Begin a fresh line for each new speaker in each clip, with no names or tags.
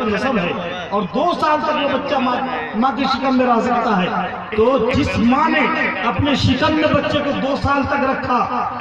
نسب ہے اور 2 سال تک وہ بچہ ماں کی شکم میں رہ سکتا ہے. تو جس ماں نے اپنے شکم میں بچے کو 2 سال تک رکھا،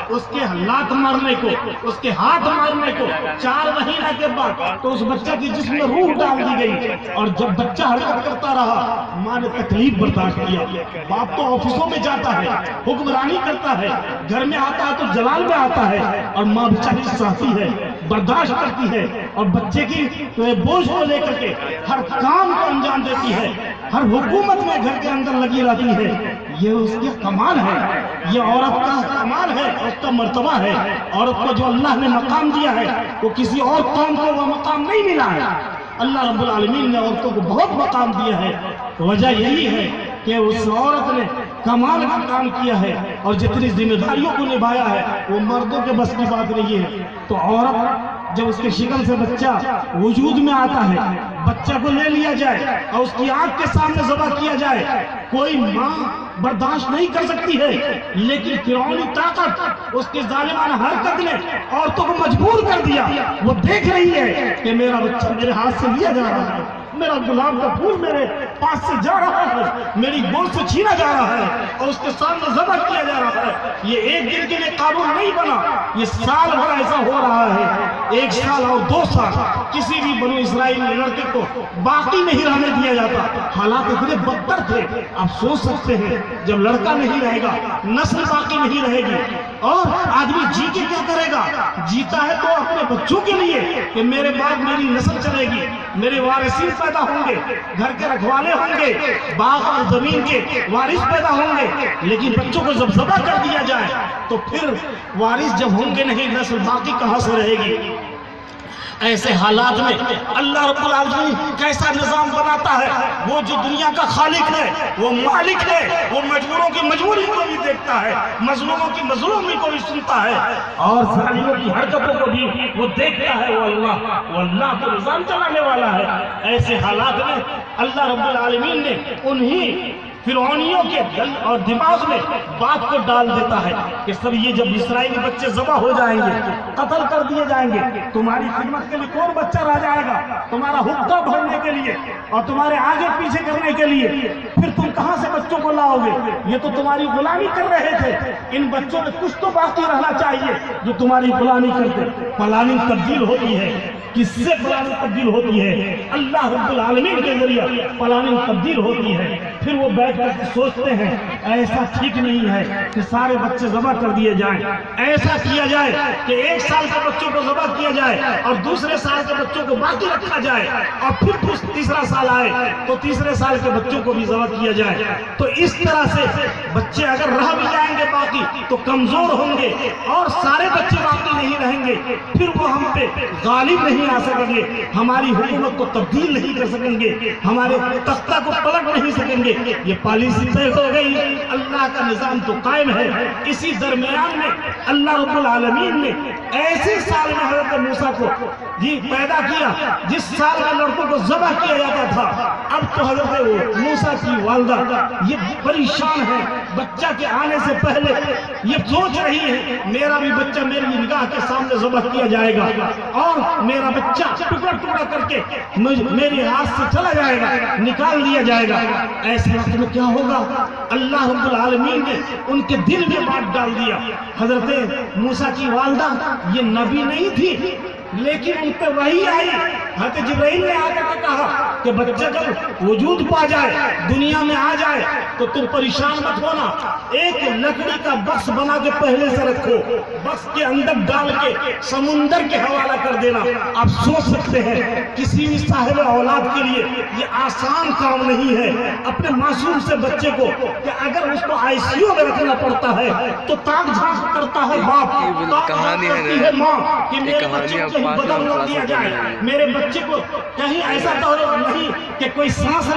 اس کے لات مارنے کو، اس کے ہاتھ مارنے کو 4 مہینہ کے بعد تو اس بچہ کی جسم میں روح ڈال دی گئی. اور جب بچہ حرکت کرتا رہا، ماں نے تکلیف برداشت کیا. باپ تو آفسوں میں جاتا ہے، حکمرانی کرتا ہے، گھر میں آتا ہے تو جلال میں آتا ہے، اور ماں بیچاری سہتی ہے، برداشت کرتی ہے، اور بچے کی بوجھ کو لے کر کے ہر کام کو انجام دیتی ہے، ہر حکومت میں گھر کے اندر لگی رہتی ہے. یہ اس کے کمال ہے، یہ عورت کا کمال ہے، اس کا مرتبہ ہے. عورت کو جو اللہ نے مقام دیا ہے وہ کسی اور قوم کو وہ مقام نہیں ملا ہے. اللہ رب العالمین نے عورتوں کو بہت مقام دیا ہے. وجہ یہی ہے کہ اس عورت نے کمال کا کام کیا ہے، اور جتنی ذمہ داریوں کو نبھایا ہے وہ مردوں کے بس کی بات نہیں ہے. تو عورت جب اس کے شکم سے بچہ وجود میں آتا ہے، بچہ کو لے لیا جائے اور اس کی آنکھ کے سامنے ذبح کیا جائے، کوئی ماں برداشت نہیں کر سکتی ہے. لیکن فرعونی طاقت، اس کی ظالمانہ حرکت نے عورتوں کو مجبور کر دیا. وہ دیکھ رہی ہے کہ میرا بچہ میرے ہاتھ سے لیا جا رہا ہے، میرا گلاب کا پھول میرے پاس سے جا رہا ہے، میری گود سے چھینا جا رہا ہے اور اس کے سامنے ذبح کیا جا رہا ہے. یہ ایک دن کے لیے قانون نہیں بنا، یہ سال بھر ایسا ہو رہا ہے. 1 سال اور 2 سال کسی بھی بنو اسرائیل لڑکے کو باقی نہیں رہنے دیا جاتا. حالات اتنے بدتر تھے. آپ سوچ سکتے ہیں جب لڑکا نہیں رہے گا، نسل باقی نہیں رہے گی، اور آدمی جی کے کیا کرے گا؟ جیتا ہے تو اپنے بچوں کے لیے کہ میرے بعد میری نسل چلے گی، میرے وارثین پیدا ہوں گے، گھر کے رکھوالے ہوں گے، باغ اور زمین کے وارث پیدا ہوں گے. لیکن بچوں کو جب ذبح کر دیا جائے تو پھر وارث جب ہوں گے نہیں، نسل باقی کہاں سے رہے گی؟ ایسے حالات میں اللہ رب العالمین کیسا نظام بناتا ہے؟ وہ جو دنیا کا خالق ہے، وہ مالک ہے، وہ مجبوروں کی مجبوری کو بھی دیکھتا ہے، مظلوموں کی مظلومی کو بھی سنتا ہے، اور ظالموں کی حرکتوں کو بھی وہ دیکھتا ہے. وہ اللہ کو نظام چلانے والا ہے. ایسے حالات میں اللہ رب العالمین نے انہی فرعونیوں کے دل اور دماغ میں بات کو ڈال دیتا ہے کہ سب یہ جب اسرائیلی بچے ذبح ہو جائیں گے، قتل کر دیے جائیں گے، تمہاری خدمت کے لیے کون بچہ رہ جائے گا؟ تمہارا حقہ بھرنے کے لیے اور تمہارے آگے پیچھے کرنے کے لیے. پھر تم کہاں سے بچوں کو لاؤ گے؟ یہ تو تمہاری غلامی کر رہے تھے. ان بچوں میں کچھ تو باقی رہنا چاہیے جو تمہاری غلامی کرتے. پلاننگ تبدیل ہوتی ہے. کس سے پلاننگ تبدیل ہوتی ہے؟ اللہ رب العالمین کے ذریعہ پلاننگ تبدیل ہوتی ہے. پھر وہ بیٹھ کر کے سوچتے ہیں ایسا ٹھیک نہیں ہے کہ سارے بچے ذبح کر دیے جائیں. ایسا کیا جائے کہ 1 سال کے بچوں کو ذبح کیا جائے اور دوسرے سال کے بچوں کو باقی رکھا جائے، اور پھر تیسرا سال آئے تو تیسرے سال کے بچوں کو بھی ذبح کیا جائے. تو اس طرح سے بچے اگر رہ بھی جائیں گے باقی تو کمزور ہوں گے، اور سارے بچے باقی نہیں رہیں گے. پھر وہ ہم پہ غالب نہیں آ سکیں گے، ہماری حکومت کو تبدیل نہیں کر سکیں گے، ہمارے تختہ کو پلٹ نہیں سکیں گے. یہ پالیسی طے ہو گئی. اللہ کا نظام تو قائم ہے. اسی درمیان میں اللہ رب العالمین نے ایسے سال میں حضرت موسیٰ کو پیدا کیا جس سال میں لڑکوں کو ذبح کیا جاتا تھا. اب تو حضرت موسیٰ کی والدہ یہ پریشان ہے. بچہ کے آنے سے پہلے یہ سوچ رہی ہے میرا بھی بچہ میری نگاہ کے سامنے ذبح کیا جائے گا، اور میرا بچہ ٹکڑا ٹکڑا کر کے میرے ہاتھ سے چلا جائے گا، نکال دیا جائے گا. ایسے وقت میں کیا ہوگا؟ اللہ رب العالمین نے ان کے دل میں بات ڈال دیا. حضرت موسیٰ کی والدہ یہ نبی نہیں تھی، لیکن ان پہ وحی آئی. حضرت جبرائیل نے آ کر کہا کہ بچہ جب وجود پا جائے، دنیا میں آ جائے تو تم پریشان مت ہونا. ایک لکڑی کا بکس بنا کے پہلے سے رکھو، بکس کے اندر ڈال کے سمندر کے حوالہ کر دینا. آپ سوچ سکتے ہیں کسی بھی صاحب اولاد کے لیے یہ آسان کام نہیں ہے. اپنے معصوم سے بچے کو کہ اگر اس کو ICU میں رکھنا پڑتا ہے تو تاک جھانک کرتا ہے باپ، تاک جھانک کرتی ہے ماں کہ میرے بچے کو کہیں بدل نہ دیا جائے، میرے بچے کو کہیں ایسا دور نہیں کہ کوئی سانس